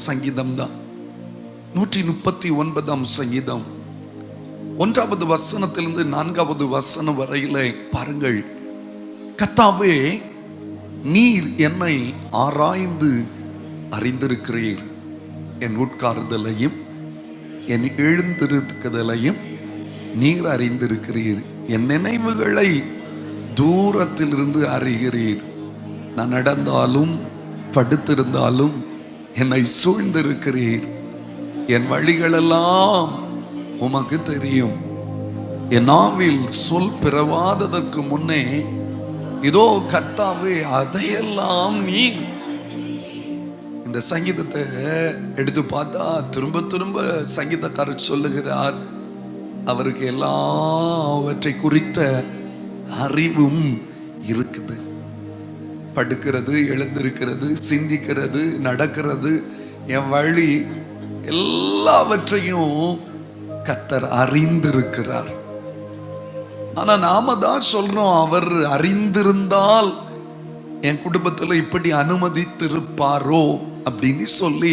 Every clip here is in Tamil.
சங்கீதம் தான். 139 சங்கீதம் 1வது வசனத்திலிருந்து 4வது வசனம் வரையில பாருங்கள். கர்த்தாவே, நீர் என்னை ஆராய்ந்து அறிந்திருக்கிறீர். என் உட்கார்தலையும் என் எழுந்திருக்கிறதையும் நீர் அறிந்திருக்கிறீர். என் நினைவுகளை தூரத்திலிருந்து அறிகிறீர். நான் நடந்தாலும் படுத்திருந்தாலும் என்னை சூழ்ந்திருக்கிறீர். என் வழிகளெல்லாம் உமக்கு தெரியும். என் நாவில் சொல் பிறவாததற்கு முன்னே இதோ கர்த்தாவே, அதையெல்லாம் நீர். இந்த சங்கீதத்தை எடுத்து பார்த்தா திரும்ப திரும்ப சங்கீதக்காரர் சொல்லுகிறார், அவருக்கு எல்லாவற்றை குறித்த அறிவும் இருக்குது. படுக்கிறது, எழுந்திருக்கிறது, சிந்திக்கிறது, நடக்கிறது, என் வழி எல்லாவற்றையும் கர்த்தர் அறிந்திருக்கிறார். ஆனா நாம தான் சொல்றோம், அவர் அறிந்திருந்தால் என் குடும்பத்தில் இப்படி அனுமதித்திருப்பாரோ அப்படின்னு சொல்லி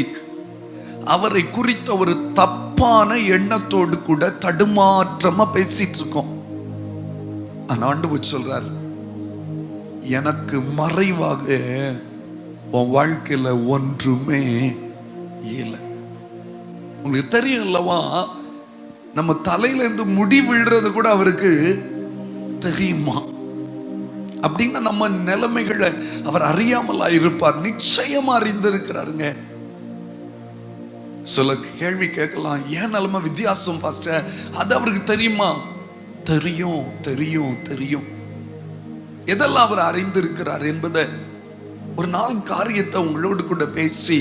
அவரை குறித்த ஒரு தப்பான எண்ணத்தோடு கூட தடுமாற்றமா பேசிட்டு இருக்கோம். ஆனா ஆண்டவர் சொல்றார், எனக்கு மறைவாக உன் வாழ்க்கையில ஒன்றுமே இல்லை. உங்களுக்கு தெரியும் அல்லவா, நம்ம தலையில இருந்து முடி விழுறது கூட அவருக்கு தெரியுமா? அப்படின்னா நம்ம நிலைமைகளை அவர் அறியாமலா இருப்பார்? நிச்சயமா அறிந்திருக்கிறாருங்க. சில கேள்வி கேட்கலாம், ஏன் நிலைமை வித்தியாசம் பாஸ்டர், அது அவருக்கு தெரியுமா? தெரியும், தெரியும், தெரியும். எதெல்லாம் அவர் அறிந்திருக்கிறார் என்பதை ஒரு 4 காரியத்தை உங்களோடு கூட பேசி,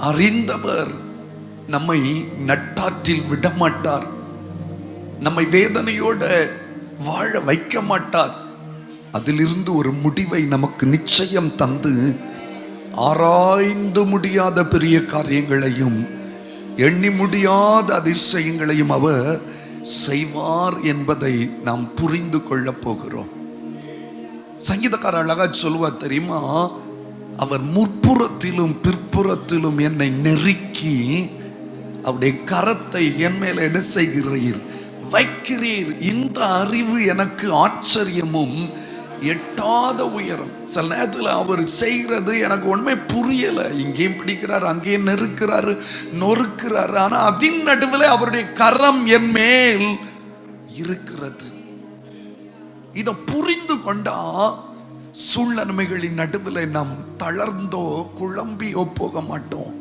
அறிந்தவர் நம்மை நட்டாற்றில் விடமாட்டார், நம்மை வேதனையோட வாழ வைக்க மாட்டார். அதிலிருந்து ஒரு முடிவை நமக்கு நிச்சயம் தந்து ஆராய்ந்து முடியாத பெரிய காரியங்களையும் எண்ணி முடியாத அதிசயங்களையும் அவர் செய்வார் என்பதை நாம் புரிந்து கொள்ள போகிறோம். சங்கீதக்காரர் அழகா சொல்லுவார் தெரியுமா, அவர் முற்புறத்திலும் பிற்புறத்திலும் என்னை நெருக்கி அவருடைய கரத்தை என் மேல என்ன செய்கிறீர், வைக்கிறீர். இந்த அறிவு எனக்கு ஆச்சரியமும் எட்டாத உயரம். சில நேரத்தில் அவர் செய்கிறது எனக்கு உண்மை புரியல. இங்கேயும் பிடிக்கிறார், அங்கேயும் நெருக்கிறாரு, நொறுக்கிறாரு. ஆனா அதன் நடுவில் அவருடைய கரம் என் மேல் இருக்கிறது. இதை புரிந்து கொண்டா சூழ்நிலைகளின் நடுவில் நாம் தளர்ந்தோ குழம்பியோ போக மாட்டோம்.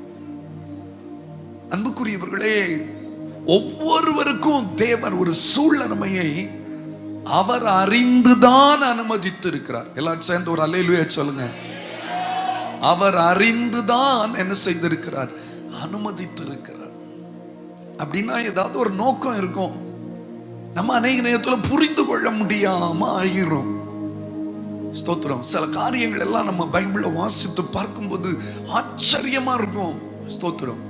அன்புக்குரியவர்களே, ஒவ்வொருவருக்கும் தேவன் ஒரு சூழ்நிலையை அவர் அறிந்துதான் அனுமதித்திருக்கிறார். எல்லாரும் சேர்ந்து ஒரு அல்லேலூயா சொல்லுங்க. அவர் அறிந்துதான் என்ன செய்திருக்கிறார், அனுமதித்திருக்கிறார். அப்படின்னா ஏதாவது ஒரு நோக்கம் இருக்கும். நம்ம அநேக நேரத்தில் புரிந்து கொள்ள முடியாம ஆகிரும். ஸ்தோத்திரம். சில காரியங்கள் எல்லாம் நம்ம பைபிளை வாசித்து பார்க்கும்போது ஆச்சரியமா இருக்கும். ஸ்தோத்திரம்.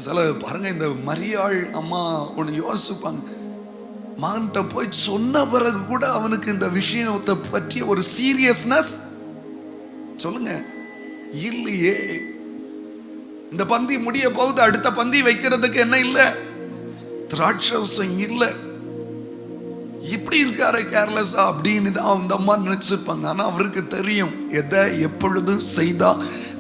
சில பாருங்க, இந்த மரியாள் அம்மா ஒன்று யோசிப்பாங்க, மகன்கிட்ட போய் சொன்ன பிறகு கூட அவனுக்கு இந்த விஷயத்தை பற்றிய ஒரு சீரியஸ்னஸ் சொல்லுங்க இல்லையே. இந்த பந்தி முடிய போகுது, அடுத்த பந்தி வைக்கிறதுக்கு என்ன இல்லை, திராட்சரசம் இல்லை. இப்படி இருக்காரு கேர்லெஸ்ஸா அப்படின்னு தான் அந்த அம்மா நினைச்சிருப்பாங்க. ஆனா அவருக்கு தெரியும், எதை எப்பொழுது செய்தா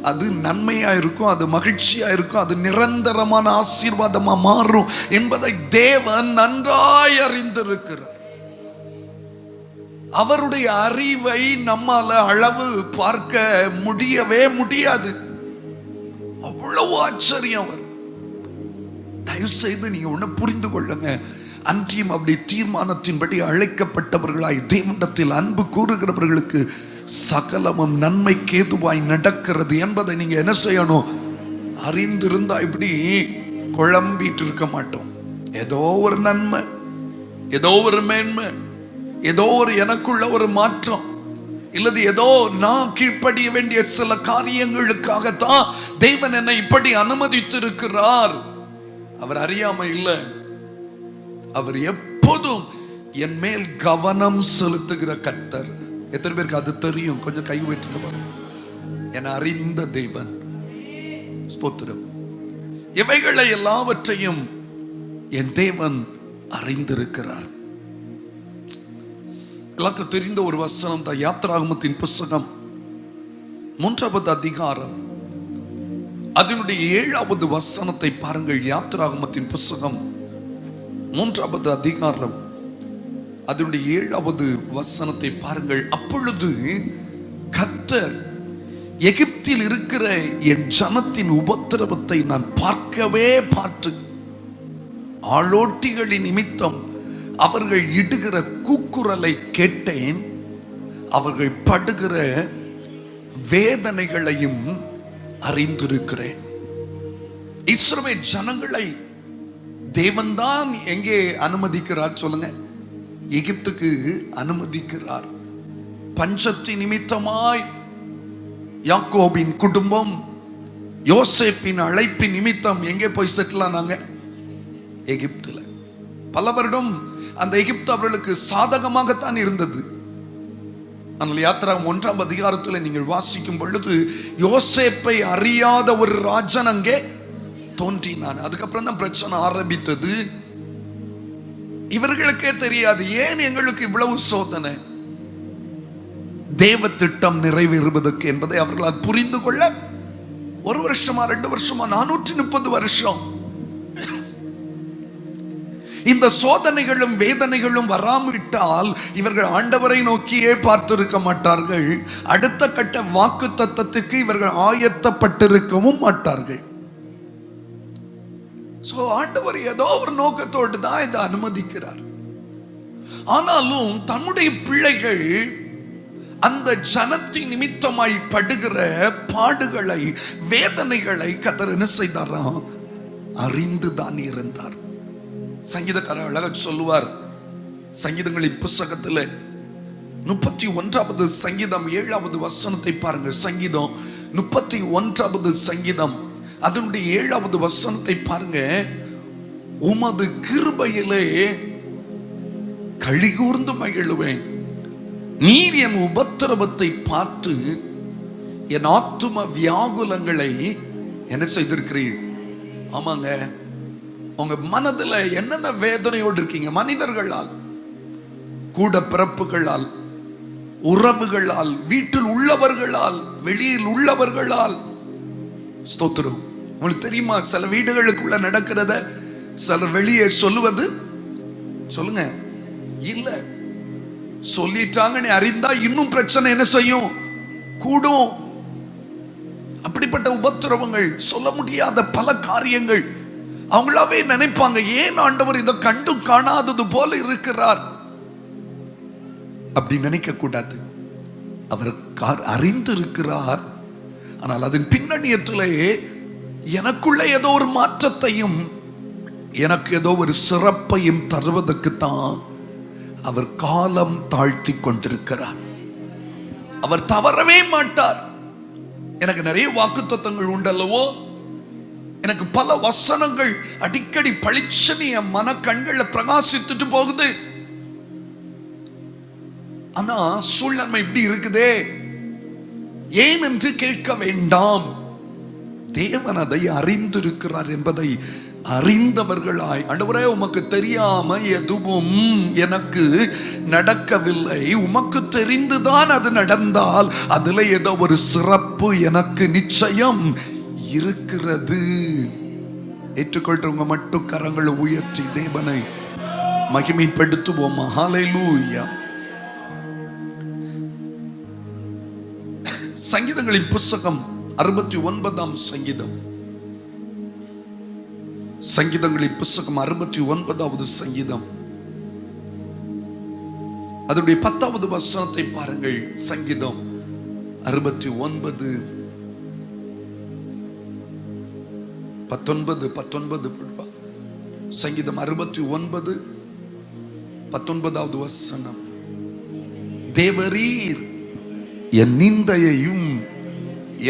அது நன்மையா இருக்கும், அது மகிழ்ச்சியா இருக்கும், அது நிரந்தரமான ஆசீர்வாதமா மாறும் என்பதை தேவன் நன்றாய் அறிந்திருக்கிறார். அவருடைய அறிவை நம்மால அளவு பார்க்க முடியவே முடியாது. அவ்வளவு ஆச்சரியம் அவர். தயவு செய்து நீங்க ஒண்ணு புரிந்து கொள்ளுங்க, அன்றியும் அப்படி தீர்மானத்தின்படி அழைக்கப்பட்டவர்களாய் தேவனிடத்தில் அன்பு கூறுகிறவர்களுக்கு சகலமும் நன்மைக்கு ஏதுவாய் நடக்கிறது என்பதை நீங்க என்ன செய்யணும், அறிந்திருந்தா இப்படி குழம்பிட்டு இருக்க மாட்டோம். ஏதோ ஒரு நன்மை, ஏதோ ஒரு மேன்மை, ஏதோ ஒரு எனக்குள்ள ஒரு மாற்றம், இல்லது ஏதோ நான் கீழ்ப்படிய வேண்டிய சில காரியங்களுக்காகத்தான் தேவன் என்னை இப்படி அனுமதித்திருக்கிறார். அவர் அறியாம இல்லை, அவர் எப்போதும் என் மேல் கவனம் செலுத்துகிற கர்த்தர். எத்தனை பேருக்கு அது தெரியும்? கொஞ்சம் கை வைத்துங்க பாருங்க. என அறிந்த தேவன். ஸ்தோத்திரம். இவைகளை எல்லாவற்றையும் என் தேவன் அறிந்திருக்கிறார். எல்லாருக்கும் தெரிந்த ஒரு வசனம் தான். யாத்திராகமத்தின் புஸ்தகம் 3வது அதிகாரம் அதனுடைய 7வது வசனத்தை பாருங்கள். யாத்திராகமத்தின் புஸ்தகம் 3வது அதிகாரம் அதனுடைய 7வது வசனத்தை பாருங்கள். அப்பொழுது கர்த்தர், எகிப்தில் இருக்கிற என் ஜனத்தின் உபத்திரவத்தை நான் பார்த்து ஆளோட்டிகளின் நிமித்தம் அவர்கள் இடுகிற கூக்குரலை கேட்டேன். அவர்கள் படுகிற வேதனைகளையும் அறிந்திருக்கிறேன். இஸ்ரவேல் ஜனங்களை தேவன்தான் எங்கே அனுமதிக்கிறார் சொல்லுங்க? எகிப்துக்கு அனுமதிக்கிறார். பஞ்சத்தின் நிமித்தமாய் யாக்கோபின் குடும்பம் யோசேப்பின் அழைப்பின் நிமித்தம் எங்கே போய் செட்டில் ஆனாங்க? எகிப்துல. பல வருடம் அந்த எகிப்து அவர்களுக்கு சாதகமாகத்தான் இருந்தது. ஆனால் யாத்திராகமம் 1ஆம் அதிகாரத்தில் நீங்கள் வாசிக்கும் பொழுது யோசேப்பை அறியாத ஒரு ராஜன் அங்கே தோன்றினான். அதுக்கப்புறம் தான் பிரச்சனை ஆரம்பித்தது. இவர்களுக்கே தெரியாது ஏன் எங்களுக்கு இவ்வளவு சோதனை, தேவ திட்டம் நிறைவேறுவதற்கு என்பதை அவர்களால் புரிந்து கொள்ள 1 வருஷமா 2 வருஷமா 430 வருஷம் இந்த சோதனைகளும் வேதனைகளும் வராவிட்டால் இவர்கள் ஆண்டவரை நோக்கியே பார்த்திருக்க மாட்டார்கள். அடுத்த கட்ட வாக்கு தத்தத்துக்கு இவர்கள் ஆயத்தப்பட்டிருக்கவும் மாட்டார்கள். ஆண்டவர் ஏதோ ஒரு நோக்கத்தோடு தான் இதை அனுமதிக்கிறார். ஆனாலும் தன்னுடைய பிள்ளைகள் அந்த ஜனத்தின் நிமித்தமாய் படுகிற பாடுகளை, வேதனைகளை கர்த்தர் என்ன செய்தாராம்? அறிந்துதான் இருந்தார். சங்கீதக்காரர் அழகா சொல்லுவார். சங்கீதங்களின் புஸ்தகத்தில் 31வது சங்கீதம் 7வது வசனத்தை பாருங்க. சங்கீதம் 31வது சங்கீதம் அதனுடைய 7வது வசனத்தை பாருங்க. உமது கிருபையிலே களிகூர்ந்து மகிழுவேன், நீர் என் உபத்திரவத்தை பார்த்து என் ஆத்தும வியாகுலங்களை என்ன செய்திருக்கிறீர். ஆமாங்க, உங்க மனதுல என்னென்ன வேதனையோடு இருக்கீங்க? மனிதர்களால், கூட பிறப்புகளால், உறவுகளால், வீட்டில் உள்ளவர்களால், வெளியில் உள்ளவர்களால். ஸ்தோத்திரம். உங்களுக்கு தெரியுமா, சில வீடுகளுக்குள்ள நடக்கிறத சிலர் வெளியே சொல்லுவது சொல்லுங்க இல்ல, சொல்லிட்டாங்கன்னு அறிந்தா இன்னும் பிரச்சனை என்ன செய்யும்? கூடும். அப்படிப்பட்ட உபத்திரவங்கள், சொல்ல முடியாத பல காரியங்கள். அவங்களாவே நினைப்பாங்க, ஏன் ஆண்டவர் இதை கண்டு காணாதது போல இருக்கிறார்? அப்படி நினைக்க கூடாது. அவர் அறிந்து இருக்கிறார். ஆனால் அதன் பின்னணியத்திலேயே எனக்குள்ள ஏதோ ஒரு மாற்றத்தையும், எனக்கு ஏதோ ஒரு சிறப்பையும் தருவதற்குத்தான் அவர் காலம் தாழ்த்தி கொண்டிருக்கிறார். அவர் தவறவே மாட்டார். எனக்கு நிறைய வாக்குத்தத்தங்கள் உண்டல்லவோ, எனக்கு பல வசனங்கள் அடிக்கடி பளிச்சனி என் மன கண்கள்ல பிரகாசித்துட்டு போகுது. ஆனா சூழ்நிலை இப்படி இருக்குதே, ஏன் என்று கேட்க வேண்டாம். தேவன் அதை அறிந்திருக்கிறார் என்பதை அறிந்தவர்களாய், ஆண்டவரே உமக்கு தெரியாம எதுவும் எனக்கு நடக்கவில்லை, உமக்கு தெரிந்துதான் அது நடந்தால் அதுல ஏதோ ஒரு சிறப்பு எனக்கு நிச்சயம் இருக்கிறது. ஏற்றுக்கொள்றவங்க மட்டும் கரங்களை உயர்த்தி தேவனை மகிமைப்படுத்துவோம். ஹல்லேலூயா. சங்கீதங்களின் புஸ்தகம் 69ஆம் சங்கீதம். சங்கீதங்களின் புஸ்தகம் 69வது சங்கீதம் அதனுடைய 10வது வசனத்தை பாருங்கள். சங்கீதம் 69 19 சங்கீதம் 69 19வது வசனம். தேவரீர் என் நிந்தையையும்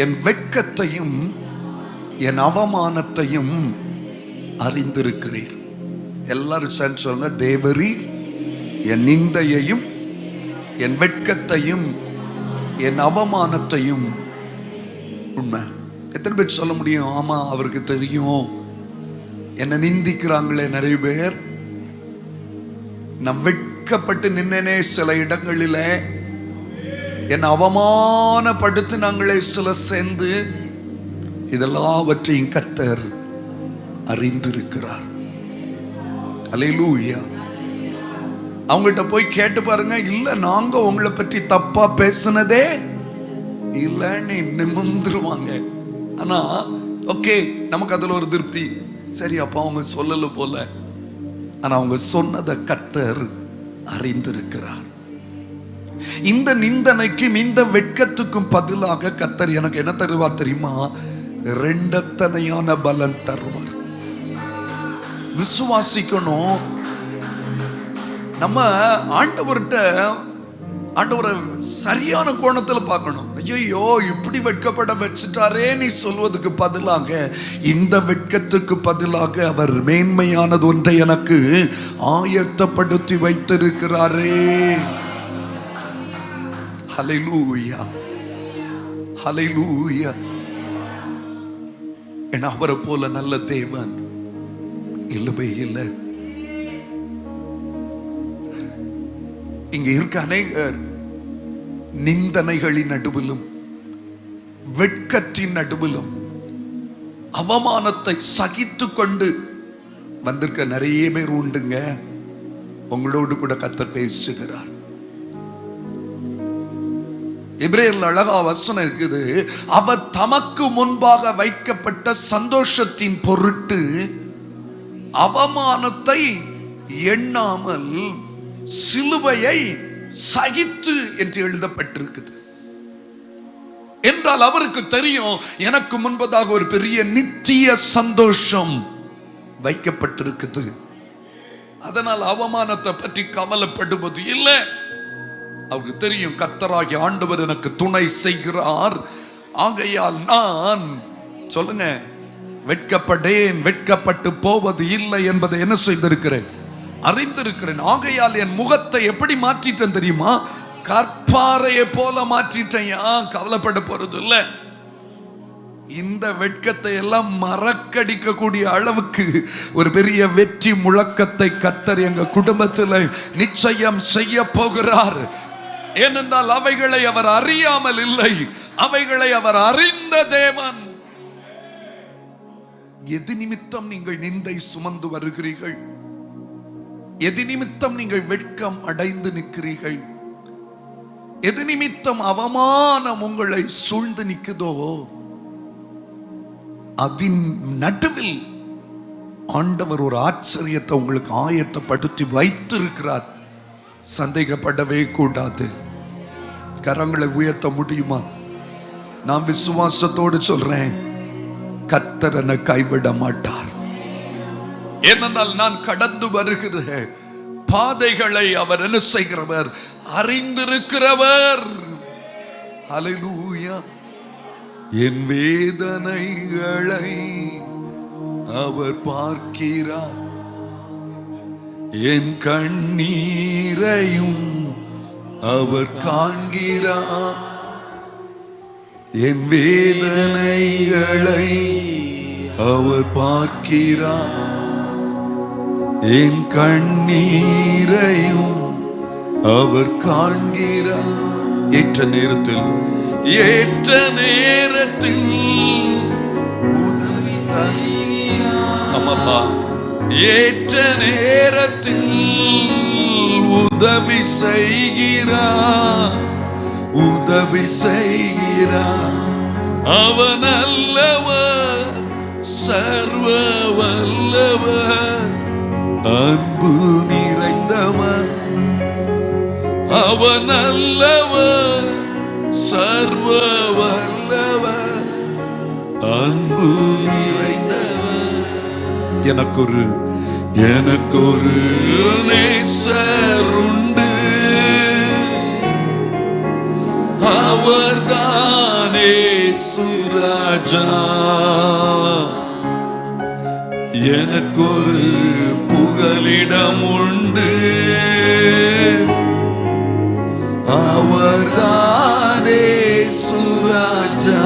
என் வெட்கத்தையும் என் அவமானத்தையும் அறிந்திருக்கிறீர். எல்லாரும் சேர்ந்து சொல்லுங்க, தேவரீர் என் நிந்தையையும் என் வெட்கத்தையும் என் அவமானத்தையும். உண்மை. எத்தனை பேர் சொல்ல முடியும், ஆமா அவருக்கு தெரியும். என்ன நிந்திக்கிறாங்களே நிறைய பேர், நான் வெட்கப்பட்டு நின்னேனே சில இடங்களில, என்னை அவமானப்படுத்தினாங்களே சில சேர்ந்து, இதெல்லாவற்றையும் கர்த்தர் அறிந்திருக்கிறார். அல்லேலூயா. அவங்கள்ட்ட போய் கேட்டு பாருங்க, இல்ல நாங்க உங்களை பற்றி தப்பா பேசினதே இல்லைன்னு நிமிர்ந்துருவாங்க. ஆனா ஓகே, நமக்கு அதுல ஒரு திருப்தி, சரி அப்ப அவங்க சொல்லல போல. ஆனா அவங்க சொன்னதை கர்த்தர் அறிந்திருக்கிறார். இந்த நிந்தனைக்கும் இந்த வெட்கத்துக்கும் பதிலாக கர்த்தர் எனக்கு என்ன தருவார் தெரியுமா? ரெண்டத்தனையான பலன் தருவார். விசுவாசிக்கணும். நம்ம ஆண்டவரை சரியான கோணத்தில் பார்க்கணும். ஐயோ இப்படி வெட்கப்பட வச்சுட்டாரே நீ சொல்வதுக்கு பதிலாக, இந்த வெட்கத்துக்கு பதிலாக அவர் மேன்மையானது ஒன்றை எனக்கு ஆயத்தப்படுத்தி வைத்திருக்கிறாரே. ஹல்லேலூயா, ஹல்லேலூயா. ஏன்னா அவரை போல நல்ல தேவன் இல்லவே இல்லை. இங்க இருக்க அநேகர் நிந்தனைகளின் நடுவிலும் வெட்கத்தின் நடுவிலும் அவமானத்தை சகித்து கொண்டு வந்திருக்க நிறைய பேர் உண்டுங்க. உங்களோடு கூட கர்த்தர் பேசுகிறார். எபிரேயர்ல அழகா வசனம் இருக்குது, அவர் தமக்கு முன்பாக வைக்கப்பட்ட சந்தோஷத்தின் பொருட்டு அவமானத்தை எண்ணாமல் சிலுவையை சகித்து என்று எழுதப்பட்டிருக்குது. என்றால் அவருக்கு தெரியும், எனக்கு முன்பதாக ஒரு பெரிய நித்திய சந்தோஷம் வைக்கப்பட்டிருக்குது. அதனால் அவமானத்தை பற்றி கவலைப்படுவது இல்லை. அவருக்கு தெரியும், கர்த்தராகிய ஆண்டவர் எனக்கு துணை செய்கிறார். ஆகையால் நான் சொல்லுங்க, வெட்கப்படேன், வெட்கப்பட்டு போவது இல்லை என்பதை என்ன செய்திருக்கிறேன்? அறிந்திருக்கிறேன். ஆகையால் என் முகத்தை எப்படி மாற்றிட்டேன் தெரியுமா? கற்பாறையை போல மாற்றிட்டேன். கவலைப்பட போறது இல்லை. இந்த வெட்கத்தை எல்லாம் மறக்கடிக்க கூடிய அளவுக்கு ஒரு பெரிய வெற்றி முழக்கத்தை கர்த்தர் எங்க குடும்பத்தில் நிச்சயம் செய்ய போகிறார். ஏனென்றால் அவைகளை அவர் அறியாமல் இல்லை, அவைகளை அவர் அறிந்த தேவன். எது நிமித்தம் நீங்கள் நிந்தை சுமந்து வருகிறீர்கள்? எது நிமித்தம் நீங்கள் வெட்கம் அடைந்து நிற்கிறீர்கள்? எது நிமித்தம் அவமானம் உங்களை சூழ்ந்து நிற்குதோ, அதன் நடுவில் ஆண்டவர் ஒரு ஆச்சரியத்தை உங்களுக்கு ஆயத்தப்படுத்தி வைத்திருக்கிறார். சந்தேகப்படவே கூடாது. கரங்களை உயர்த்த முடியுமா? நான் விசுவாசத்தோடு சொல்றேன், கர்த்தர் என்னை கைவிட மாட்டார். ஏனென்றால் நான் கடந்து வருகிற பாதைகளை அவர் என்ன செய்கிறவர்? அறிந்திருக்கிறவர். ஹல்லேலூயா. என் வேதனைகளை அவர் பார்க்கிறார், என் கண்ணீரையும் அவர் காண்கிறார். என் வேதனைகளை அவர் பார்க்கிறார், என் கண்ணீரையும் அவர் காண்கிறார். ஏற்ற நேரத்தில் உதவி செய்கிறார். ஆமாப்பா, ஏற்ற நேரத்தில் உதவி செய்கிறார், உதவி செய்கிறார். அவன் அல்லவர், சர்வ வல்லவர், அன்பு நிறைந்தவர். அவன் அல்லவர், சர்வ வல்லவர், அன்பு நிறைந்தவர். எனக்கொரு நேசர் உண்டு, அவர்தானே சுராஜா. எனக்கொரு புகலிடம் உண்டு, அவர்தானே சுராஜா.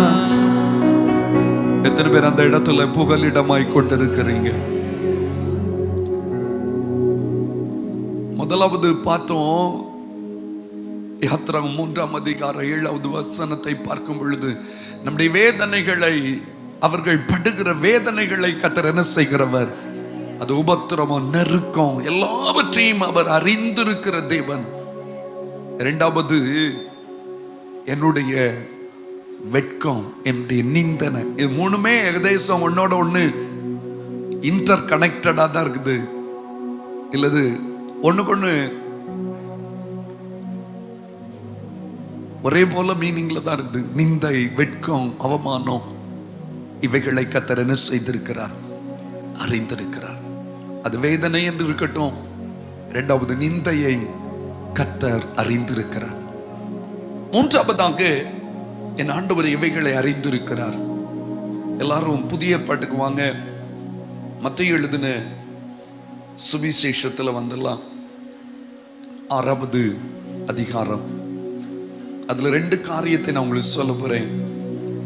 எத்தனை பேர் அந்த இடத்துல புகலிடமாய் கொண்டிருக்கிறீங்க? முதலாவது பார்த்தோம், யாத்திராகமம் 3ஆம் அதிகாரம் 7வது வசனத்தை பார்க்கும் பொழுது நம்முடைய வேதனைகளை, அவர்கள் படுகிற வேதனைகளை கர்த்தர் என்ன செய்கிறவர்? அது உபத்திரமம், நெருக்கம், எல்லாவற்றையும் அவர் அறிந்திருக்கிற தேவன். இரண்டாவது, என்னுடைய வெட்கம், என்னுடைய நிந்தனை. இது மூணுமே ஏகதேசம் ஒன்னோட ஒண்ணு இன்டர் கனெக்டடா தான் இருக்குது. இல்லது ஒண்ணுக்கொண்ணு ஒரே போல மீனிங்ல தான் இருக்குது. நிந்தை, வெட்கம், அவமானம், இவைகளை கர்த்தர் என்ன செய்திருக்கிறார்? அறிந்திருக்கிறார். அது வேதனை என்று இருக்கட்டும், இரண்டாவது நிந்தையை கர்த்தர் அறிந்திருக்கிறார். மூன்றாவதாக என் ஆண்டவர் இவைகளை அறிந்திருக்கிறார். எல்லாரும் புதிய ஏற்பாட்டுக்கு வாங்க. மத்தேயு எழுதின சுவிசேஷத்துல வந்துடலாம். 6வது அதிகாரம். அதுல 2 காரியத்தை நான் உங்களுக்கு சொல்ல போறேன்.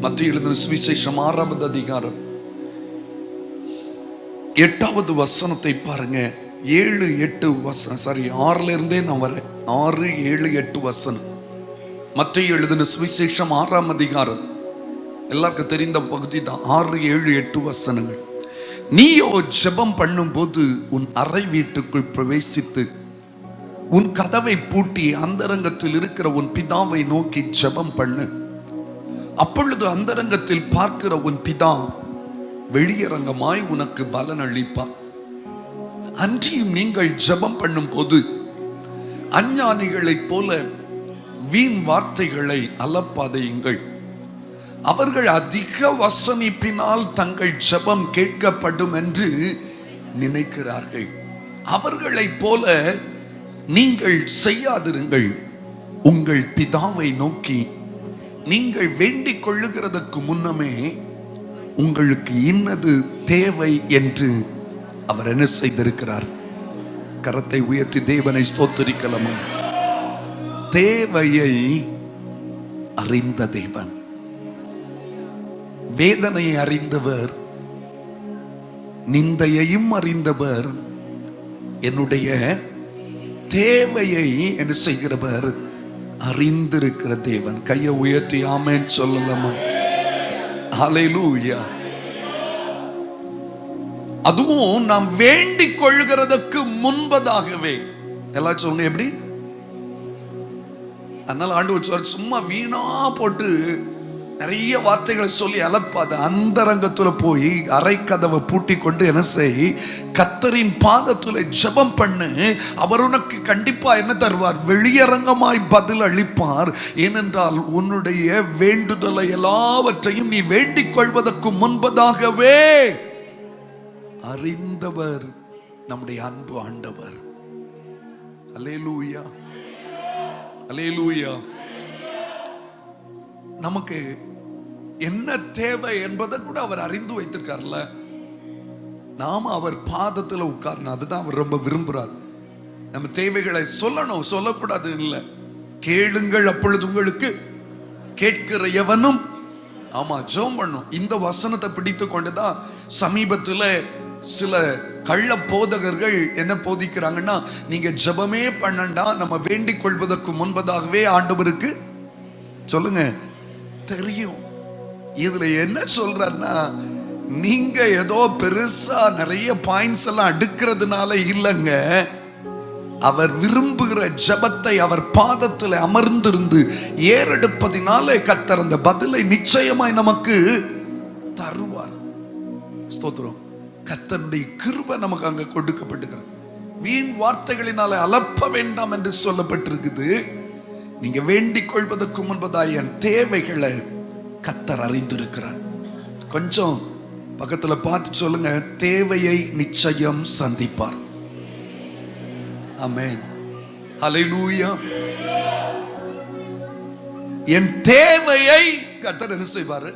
மத்தேயு எழுதின சுவிசேஷம் 6வது அதிகாரம் 8வது வசனத்தை பாருங்க. 7, 8 வசனம், சாரி 6ல இருந்தே நான் வரேன். 6, 7, 8 வசனம். மத்தேயு எழுதின சுவிசேஷம் 6ஆம் அதிகாரம். எல்லாருக்கும் தெரிந்த பகுதி தான். 6, 7, 8 வசனங்கள். நீயோ ஜெபம் பண்ணும் போது உன் அறை வீட்டுக்குள் பிரவேசித்து உன் கதவை பூட்டி அந்தரங்கத்தில் இருக்கிற உன் பிதாவை நோக்கி ஜெபம் பண்ணு. அப்பொழுது அந்தரங்கத்தில் பார்க்கிற உன் பிதா வெளியரங்கமாய் உனக்கு பலன் அளிப்பார். அன்றியும் நீங்கள் ஜெபம் பண்ணும் போது அஞ்ஞானிகளைப் போல வீண் வார்த்தைகளை அலப்பாதையுங்கள். அவர்கள் அதிக வசனிப்பினால் தங்கள் ஜெபம் கேட்கப்படும் என்று நினைக்கிறார்கள். அவர்களைப் போல நீங்கள் செய்யாதிருங்கள். உங்கள் பிதாவை நோக்கி நீங்கள் வேண்டிக் கொள்ளுகிறதற்கு முன்னமே உங்களுக்கு இன்னது தேவை என்று அவர் என்ன செய்திருக்கிறார்? கரத்தை உயர்த்தி தேவனை ஸ்தோத்திரிக்கலாமா? தேவையை அறிந்த தேவன், வேதனையை அறிந்தவர், நிந்தையையும் அறிந்தவர், என்னுடைய தேவையை என்ன செய்கிறவர்? அறிந்திருக்கிற தேவன். கையை உயர்த்தி ஆமென் சொல்லலாமா? ஹல்லேலூயா. அதுவும் நாம் வேண்டிக் கொள்கிறதற்கு முன்பதாகவே. எல்லாம் சொல்லுங்க எப்படி? அதனால ஆண்டவர் சும்மா வீணா போட்டு நிறைய வார்த்தைகளை சொல்லி அலப்பாத. அந்தரங்கத்துல போய் அரை கதவை பூட்டி கொண்டு என்ன செய்? கர்த்தரின் பாதத்துல ஜெபம் பண்ணு. அவர் உனக்கு கண்டிப்பா என்ன தருவார்? வெளியரங்கமாய் பதில் அளிப்பார். ஏனென்றால் உன்னுடைய வேண்டுதலை எல்லாவற்றையும் நீ வேண்டிக் கொள்வதற்கு முன்பதாகவே அறிந்தவர் நம்முடைய அன்பு ஆண்டவர். அல்லேலூயா, அல்லேலூயா. நமக்கு என்ன தேவை என்பதை கூட அவர் அறிந்து வைத்திருக்கார்ல. நாம அவர் பாதத்துல உட்காரணும். அதுதான் அவர் ரொம்ப விரும்புறார். நம்ம தேவைகளை சொல்லணும், சொல்லக்கூடாது இல்லை. கேளுங்கள் அப்பொழுது உங்களுக்கு கேட்கிற எவனும். ஆமா, ஜெபம் பண்ணும். இந்த வசனத்தை பிடித்து கொண்டுதான் சமீபத்துல சில கள்ள போதகர்கள் என்ன போதிக்கிறாங்கன்னா, நீங்க ஜெபமே பண்ணண்டா, நம்ம வேண்டிக் கொள்வதற்கு முன்பதாகவே ஆண்டவருக்கு சொல்லுங்க தெரியும். இதுல என்ன சொல்றாருன்னா, நீங்க ஏதோ பெருசா நிறைய பாயிண்ட்ஸ் எல்லாம் அடுக்கிறதுனால இல்லைங்க. அவர் விரும்புகிற ஜெபத்தை அவர் பாதத்தில் அமர்ந்திருந்து ஏறெடுப்பதினாலே கர்த்தர் அந்த பதிலை நிச்சயமாய் நமக்கு தருவார். ஸ்தோத்திரம். கர்த்தருடைய கிருபை நமக்கு அங்க கொடுக்கப்பட்டிருக்கிறது. வீண் வார்த்தைகளினாலே அலப்ப வேண்டாம் என்று சொல்லப்பட்டிருக்குது. நீங்க வேண்டிக் கொள்வதற்கு முன்பதாய் என் தேவைகளை கர்த்தர் அறிந்திருக்கிறார். கொஞ்சம் பக்கத்துல பார்த்து சொல்லுங்க, தேவையை நிச்சயம் சந்திப்பார். ஆமென், ஹல்லேலூயா. என் தேவையை கர்த்தர் என்ன செய்வாரு?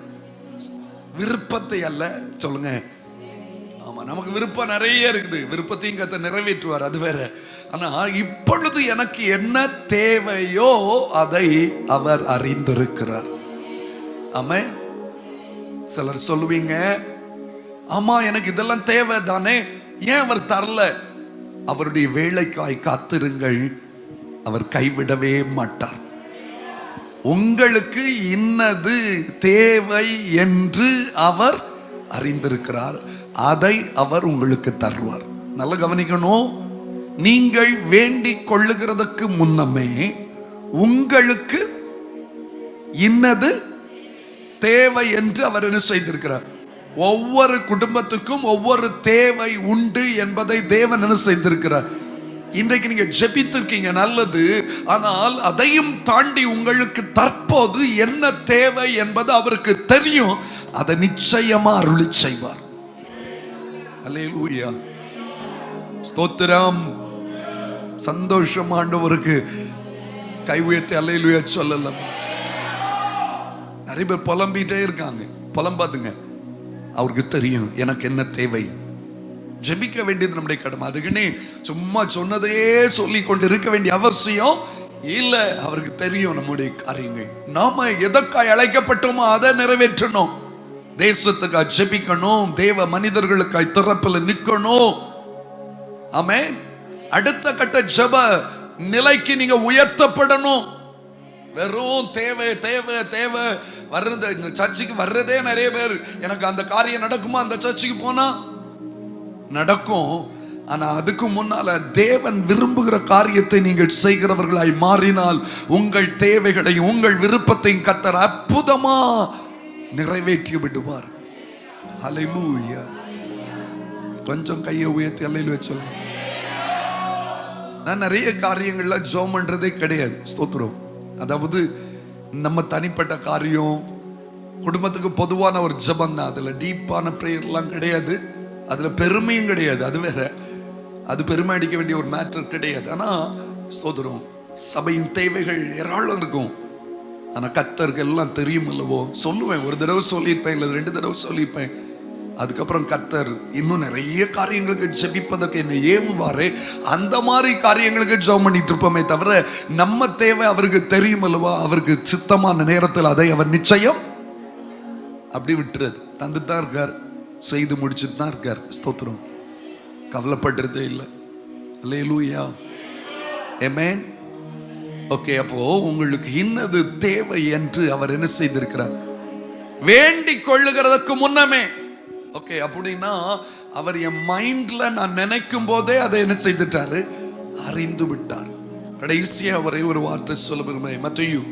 விருப்பத்தை அல்ல. சொல்லுங்க. ஆமா, நமக்கு விருப்பம் நிறைய இருக்குது. விருப்பத்தையும் கர்த்தர் நிறைவேற்றுவார், அது வேற. ஆனா இப்பொழுது எனக்கு என்ன தேவையோ அதை அவர் அறிந்திருக்கிறார். ஆமென். சிலர் சொல்லுவீங்க, ஆமா எனக்கு இதெல்லாம் தேவை தானே, ஏன் அவர் தரல? அவருடைய வேலைக்காய் காத்திருங்கள், அவர் கைவிடவே மாட்டார். உங்களுக்கு இன்னது தேவை என்று அவர் அறிந்திருக்கிறார், அதை அவர் உங்களுக்கு தருவார். நல்லா கவனிக்கணும், நீங்கள் வேண்டிக் கொள்ளுகிறதுக்கு முன்னமே உங்களுக்கு இன்னது தேவை என்று அவர் என்ன செய்திருக்கிறார். ஒவ்வொரு குடும்பத்துக்கும் ஒவ்வொரு தேவை உண்டு என்பதை தேவன் என்ன செய்திருக்கிறார். இன்றைக்கு நீங்க ஜெபித்திருக்கீங்க, நல்லது. ஆனால் அதையும் தாண்டி உங்களுக்கு தற்போது என்ன தேவை என்பது அவருக்கு தெரியும், அதை நிச்சயமா அருளி செய்வார். அல்லேலூயா, ஸ்தோத்திரம். சந்தோஷம் ஆண்டவருக்கு. கை உயர்த்தி அல்லேலூயா சொல்லலாம். நிறைய பேர் புலம்பிட்டே இருக்காங்க, புலம்பாதுங்க. அவருக்கு தெரியும் எனக்கு என்ன தேவை. ஜெபிக்க வேண்டியது நம்முடைய கடமை. அதுக்குன்னு சும்மா சொன்னதையே சொல்லி கொண்டு இருக்க வேண்டிய அவசியம் இல்ல. அவருக்கு தெரியும் நம்முடைய காரியங்கள். நாம எதற்காய் அழைக்கப்பட்டோமோ அதை நிறைவேற்றணும். தேசத்துக்காக ஜெபிக்கணும், தேவ மனிதர்களுக்காய் திறப்பில் நிற்கணும். ஆமென். அடுத்த கட்ட ஜெப நிலைக்கு நீங்க உயர்த்தப்படணும். வெறும் தேவை தேவை தேவை வர்றது. இந்த சர்ச்சுக்கு வர்றதே நிறைய பேர், எனக்கு அந்த காரியம் நடக்குமா, அந்த சர்ச்சுக்கு போனா நடக்கும். ஆனா அதுக்கு முன்னால தேவன் விரும்புகிற காரியத்தை நீங்கள் செய்கிறவர்களாய் மாறினால் உங்கள் தேவைகளையும் உங்கள் விருப்பத்தையும் கர்த்தர் அற்புதமா நிறைவேற்றி விடுவார். ஹல்லேலூயா. கொஞ்சம் கையை உயர்த்தி அல்லேலூயா சொல்லுங்க. நான் நிறைய காரியங்கள்ல ஜெபம் பண்றதே கிடையாது. ஸ்தோத்திரம். அதாவது நம்ம தனிப்பட்ட காரியம், குடும்பத்துக்கு பொதுவான ஒரு ஜெபம் தான். அதுல டீப்பான பிரேயர்லாம் கிடையாது, அதுல பெருமையும் கிடையாது. அது வேற, அது பெருமை அடிக்க வேண்டிய ஒரு மேட்டர் கிடையாது. ஆனா ஸ்தோத்திரம், சபையின் தேவைகள் ஏராளம் இருக்கும். ஆனா கர்த்தருக்கு எல்லாம் தெரியும் அல்லவோ. சொல்லுவேன், ஒரு தடவை சொல்லியிருப்பேன், இல்லை 2 தடவை சொல்லியிருப்பேன். அதுக்கப்புறம் கர்த்தர் இன்னும் நிறைய காரியங்களுக்கு ஜெபிப்பதற்கு என்ன ஏவுவாரே, அந்த மாதிரி காரியங்களுக்கு ஜெபம் பண்ணிட்டு இருப்போமே தவிர நம்ம தேவை அவருக்கு தெரியும் அல்லவா. அவருக்கு சித்தமான நேரத்தில் அதை அவர் நிச்சயம் அப்படி விட்டுறது தந்துட்டு தான் இருக்கார், செய்து முடிச்சுட்டு தான் இருக்கார். ஸ்தோத்திரம். கவலைப்படுறதே இல்லை. அல்லேலூயா, ஆமென். ஓகே, அப்போ உங்களுக்கு இன்னது தேவை என்று அவர் என்ன செய்திருக்கிறார், வேண்டிக் கொள்ளுகிறதுக்கு முன்னமே. ஓகே, அப்படின்னா அவர் என் மைண்ட்ல நான் நினைக்கும் போதே அதை என்ன செய்துட்டாரு, அறிந்து விட்டார். கடைசியா அவரை ஒரு வார்த்தை சொல்ல விரும்புகிறேன். மத்தேயு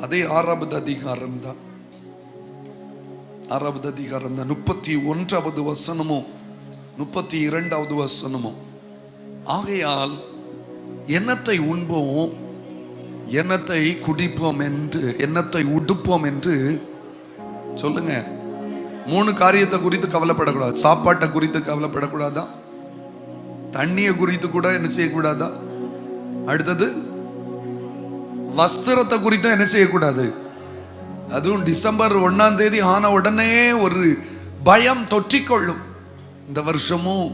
அதே 6வது அதிகாரம் தான், 6வது அதிகாரம் தான், 31வது வசனமும் 32வது வசனமும். ஆகையால் என்னத்தை உண்போம், என்னத்தை குடிப்போம் என்று, என்னத்தை உடுப்போம் என்று சொல்லுங்க. 3 காரியத்தை குறித்து கவலைப்படக்கூடாது. சாப்பாட்டை குறித்து கவலைப்படக்கூடாதா, தண்ணியை குறித்து கூட என்ன செய்யக்கூடாதா, அடுத்தது வஸ்திரத்தை குறித்தும் என்ன செய்யக்கூடாது. அதுவும் டிசம்பர் 1ஆம் தேதி ஆன உடனே ஒரு பயம் தொற்றிக்கொள்ளும். இந்த வருஷமும்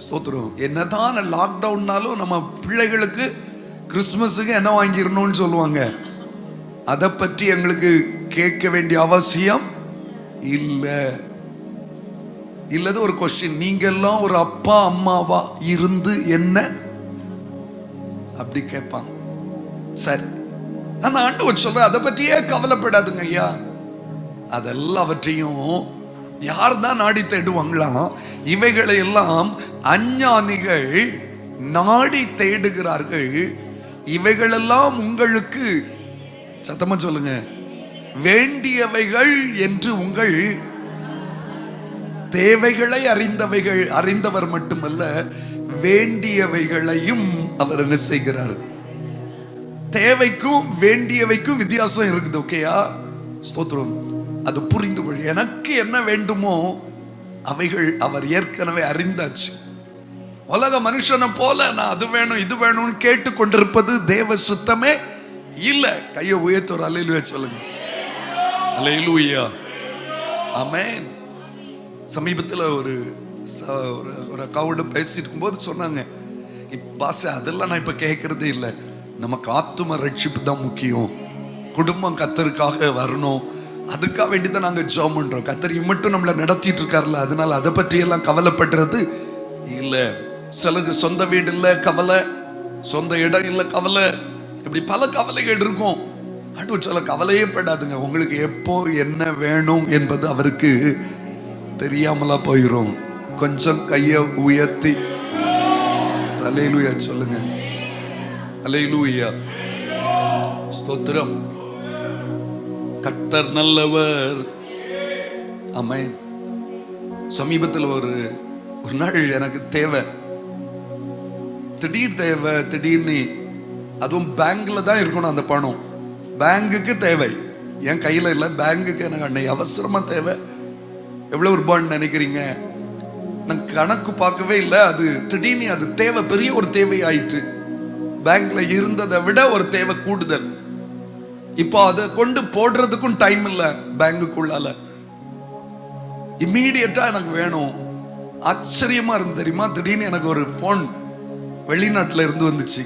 ஸ்தோத்திரம், என்னதான் லாக்டவுன்னாலும் நம்ம பிள்ளைகளுக்கு கிறிஸ்துமஸுக்கு என்ன வாங்கிடணும்னு சொல்லுவாங்க. அதை பற்றி எங்களுக்கு கேட்க வேண்டிய அவசியம் இல்லை. இல்லது ஒரு கொஸ்டின், நீங்க எல்லாம் ஒரு அப்பா அம்மாவா இருந்து என்ன அப்படி கேட்பாங்க. சரி, ஆனா ஆண்டவர் சொல்ற அதை பற்றியே கவலைப்படாதுங்க ஐயா. அதெல்லாவற்றையும் யார் தான் நாடி தேடுவாங்களா? இவைகளை எல்லாம் அஞ்ஞானிகள் நாடி தேடுகிறார்கள். இவைகளெல்லாம் உங்களுக்கு, சத்தமா சொல்லுங்க, வேண்டியவைகள் என்று உங்கள் தேவைகளை அறிந்தவர் மட்டுமல்ல, வேண்டியவைகளையும் அவர் என்ன செய்கிறார். தேவைக்கும் வேண்டியவைக்கும் வித்தியாசம் இருக்குது. ஓகேயா? ஸ்தோத்திரம். அது புரிந்து கொள். எனக்கு என்ன வேண்டுமோ அவைகள் அவர் ஏற்கனவே அறிந்தாச்சு. உலக மனுஷனை போல நான் அது வேணும் இது வேணும்னு கேட்டு கொண்டிருப்பது தேவ சுத்தமே இல்ல. கையை உயர்த்த ஒரு அல்லேலூயா சொல்லுங்க. அல்லேலூயா, ஆமென். சமீபத்தில் ஒரு அக்காவோட பேசிட்டு இருக்கும்போது சொன்னாங்க, பாஸ்டர் அதெல்லாம் நான் இப்ப கேட்கறதே இல்லை, நமக்கு ஆத்தும ரட்சிப்பு தான் முக்கியம், குடும்பம் கர்த்தருக்காக வரணும், அதுக்காக வேண்டிதான் நாங்க ஜெபம் பண்றோம். கர்த்தர் மட்டும் நம்மளை நடத்திட்டு இருக்காருல்ல, அதனால அதை பற்றி எல்லாம் கவலைப்படுறது இல்ல. சிலருக்கு சொந்த வீடு இல்ல கவலை, சொந்த இடம் இல்ல கவலை, இப்படி பல கவலைகள் இருக்கும். ஆண்டவர் சொல்ல கவலையே படாதுங்க, உங்களுக்கு எப்போ என்ன வேணும் என்பது அவருக்கு தெரியாமலா போயிரும். கொஞ்சம் கையை உயர்த்தி அல்லேலூயா சொல்லுங்க. அல்லேலூயா, ஸ்தோத்திரம். கர்த்தர் நல்லவர். ஆமென். சமீபத்தில் ஒரு நாள் எனக்கு தேவை, திடீர் தேவை. திடீர்னு அதுவும் பேங்க்ல தான் இருக்கணும் அந்த பணம். பேங்குக்கு தேவை, என் கையில இல்லை, பேங்குக்கு எனக்கு அன்னை அவசரமா தேவை. எவ்வளவு ரூபான்னு நினைக்கிறீங்க? நான் கணக்கு பார்க்கவே இல்லை. அது திடீர்னு அது தேவை, பெரிய ஒரு தேவை ஆயிற்று. பேங்க்ல இருந்ததை விட ஒரு தேவை கூடுதல். இப்போ அதை கொண்டு போடுறதுக்கும் டைம் இல்லை பேங்குக்குள்ளால. இம்மீடியட்டா எனக்கு வேணும். ஆச்சரியமா இருந்து தெரியுமா, திடீர்னு எனக்கு ஒரு போன் வெளிநாட்டுல இருந்து வந்துச்சு.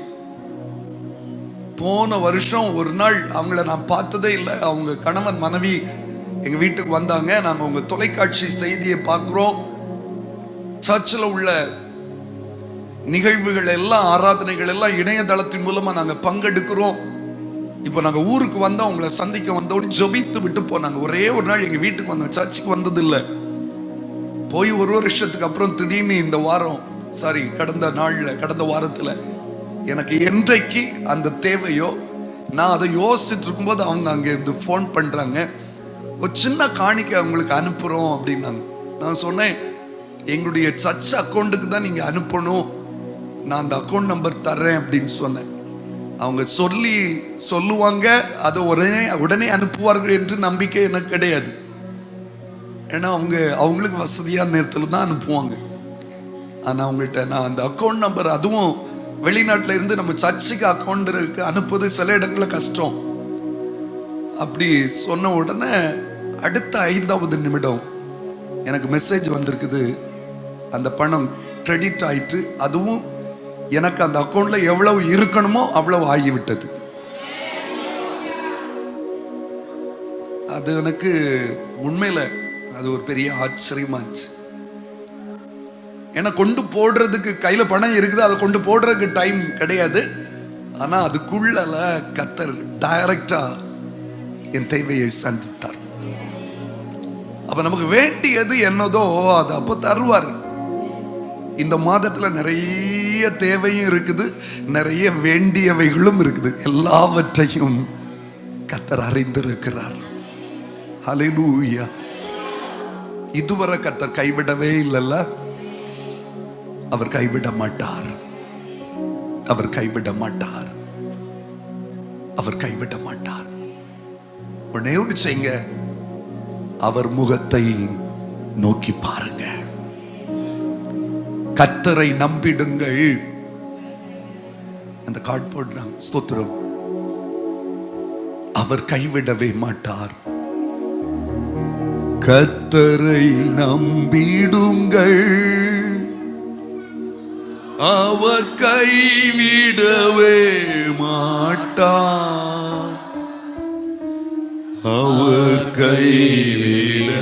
போன வருஷம் ஒரு நாள் அவங்கள நான் பார்த்ததே இல்லை. அவங்க கணவன் மனைவி எங்க வீட்டுக்கு வந்தாங்க. நாங்க உங்க தொலைக்காட்சி செய்தியை பார்க்கிறோம், சர்ச்சில் உள்ள நிகழ்வுகள் எல்லாம், ஆராதனைகள் எல்லாம் இணையதளத்தின் மூலமா நாங்க பங்கெடுக்கிறோம். இப்போ நாங்க ஊருக்கு வந்தோம், உங்களை சந்திக்க வந்தோம், ஜெபித்து விட்டு போனாங்க. ஒரே ஒரு நாள் எங்க வீட்டுக்கு வந்தோம், சர்ச்சுக்கு வந்தது இல்லை. போய் ஒரு வருஷத்துக்கு அப்புறம் திடீர்னு இந்த வாரம், சாரி கடந்த வாரத்துல எனக்கு என்றைக்கு அந்த தேவையோ, நான் அதை யோசிச்சுட்டு இருக்கும்போது அவங்க அங்கே இருந்து ஃபோன் பண்றாங்க, ஒரு சின்ன காணிக்கை அவங்களுக்கு அனுப்புறோம் அப்படின்னாங்க. நான் சொன்னேன், எங்களுடைய சர்ச் அக்கௌண்ட்டுக்கு தான் நீங்க அனுப்பணும், நான் அந்த அக்கௌண்ட் நம்பர் தர்றேன் அப்படின்னு சொன்னேன். அவங்க சொல்லுவாங்க, அதை உடனே அனுப்புவார்கள் என்று நம்பிக்கை எனக்கு கிடையாது. ஏன்னா அவங்களுக்கு வசதியான நேரத்தில் தான் அனுப்புவாங்க. ஆனால் அவங்கள்ட்ட நான் அந்த அக்கௌண்ட் நம்பர், அதுவும் வெளிநாட்டில் இருந்து நம்ம சர்ச்சுக்கு அக்கௌண்ட்டுக்கு அனுப்புவது சில இடங்களில் கஷ்டம். அப்படி சொன்ன உடனே அடுத்த 5வது நிமிடம் எனக்கு மெசேஜ் வந்திருக்குது, அந்த பணம் கிரெடிட் ஆயிட்டு. அதுவும் எனக்கு அந்த அக்கௌண்ட்ல எவ்வளவு இருக்கணுமோ அவ்வளவு ஆகிவிட்டது. அது எனக்கு உண்மையில அது ஒரு பெரிய ஆச்சரியமாச்சு. ஏன்னா கொண்டு போடுறதுக்கு கையில பணம் இருக்குது, அதை கொண்டு போடுறதுக்கு டைம் கிடையாது. ஆனா அதுக்குள்ள கர்த்தர் டைரக்டா என் தேவையை சந்தித்தார். அப்ப நமக்கு வேண்டியது என்னதோ அது அப்போ தருவார். இந்த மாதத்துல நிறைய தேவையும் இருக்குது, நிறைய வேண்டியவைகளும் இருக்குது. எல்லாவற்றையும் கர்த்தர் அறிந்திருக்கிறார். ஹல்லேலூயா. இதுவரை கர்த்தர் கைவிடவே இல்லைல்ல, அவர் கைவிட மாட்டார். அவர் கைவிட மாட்டார். அவர் கைவிட மாட்டார். உடனே ஒன்று செய்யுங்க, அவர் முகத்தை நோக்கி பாருங்க. கர்த்தரை நம்பிடுங்கள். அந்த கார்டு போடுறாங்க, ஸ்தோத்திரம். அவர் கைவிடவே மாட்டார். கர்த்தரை நம்பிடுங்கள், அவர் கைவிடவே மாட்டார். அவர் கைவிடவே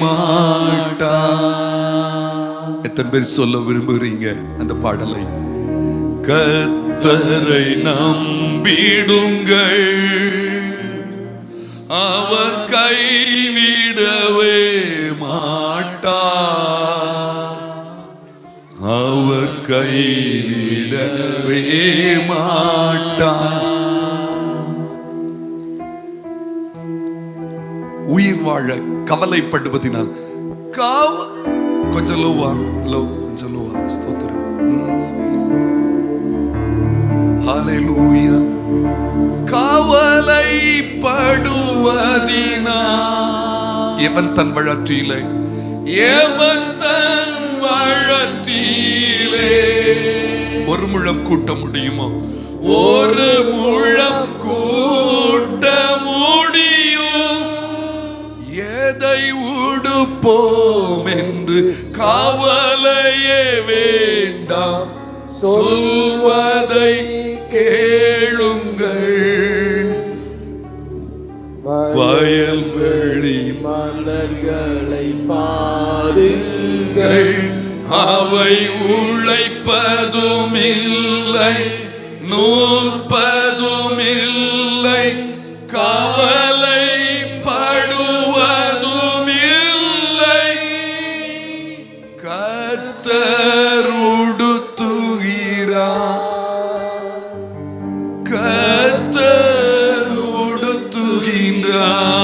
மாட்டார். எத்தனை பேர் சொல்ல விரும்புறீங்க அந்த பாடலை? கர்த்தரை நம்பிடுங்கள், அவர் கைவிடவே மாட்டார். அவர் கைவிடவே மாட்டார். உயிர் வாழ கவலைப்படுவதினால் கொஞ்சம் லோவா ஸ்தோத்திரம். ஹல்லேலூயா. கவலைப்படுவதினால் எவன் தன் வழற்றிலே ஒரு முழம் கூட்ட முடியுமோ? ஒரு முழம் கூட்ட முடியும். எதை உடுப்போம் என்று கவலையே வேண்டாம், சொல்வதை கேளுங்கள். மலர்களை பாருங்கள், அவை உழைப்பதுமில்லை, நூற்பதுமில்லை, கவலைப்படுவதுமில்லை. கர்த்தர் உடுத்துகிறார், கர்த்தர் உடுத்துகின்றார்.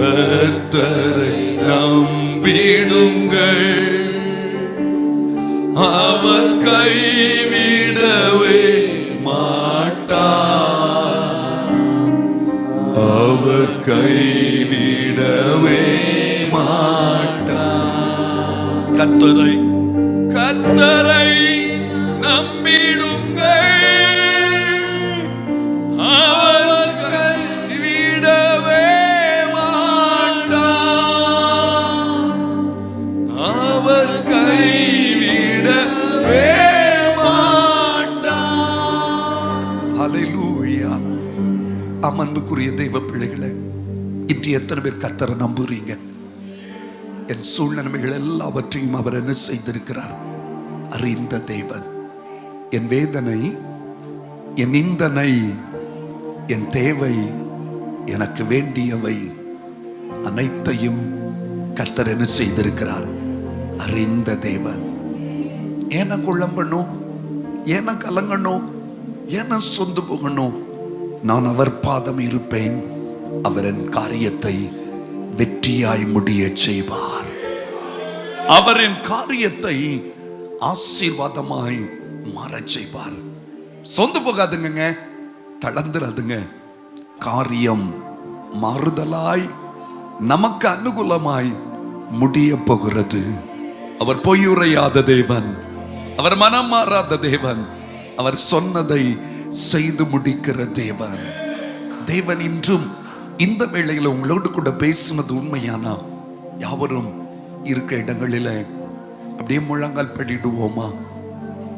கர்த்தரை நம்பிடுங்கள், அவர் கைவிடவே மாட்டார், அவர் கைவிடவே மாட்டார். கர்த்தரை கர்த்தரை நம்பிடுங்கள், அவர் கைவிடவே மாட்டார், அவர் கைவிடவே மாட்டார். ஹல்லேலூயா. அன்புக்குரிய தெய்வ பிள்ளைகளே, இன்று எத்தனை பேர் கர்த்தரை நம்புறீங்க? என் சூழ்நிலைகள் எல்லாவற்றையும் அவர் என்ன செய்திருக்கிறார்? அறிந்த தேவன். என் வேதனை, என் நிந்தனை, என் தேவை, எனக்கு வேண்டியவை அனைத்தையும் கர்த்தர் என்ன செய்திருக்கிறார்? அறிந்த தேவன். ஏன குழம்பணும், ஏன கலங்கணும், ஏன சொந்து போகணும்? நான் அவர் பாதம் இருப்பேன், அவர் என் காரியத்தை வெற்றியாய் முடிய செய்வார். அவர் என் காரியத்தை ஆசீர்வாதமாய் மாறச் செய்வார். சொந்து போகாதுங்க, தளர்ந்துடாதுங்க. காரியம் மாறுதலாய் நமக்கு அனுகூலமாய் முடிய போகிறது. அவர் பொய்யுரையாத தேவன், அவர் மனம் மாறாத தேவன், அவர் சொன்னதை செய்து முடிக்கிற தேவன். தேவன் இன்றும் இந்த வேளையில் உங்களோடு கூட பேசினது உண்மையானா யாவரும் இருக்க இடங்களில் அப்படியே முழங்கால் படிடுவோமா?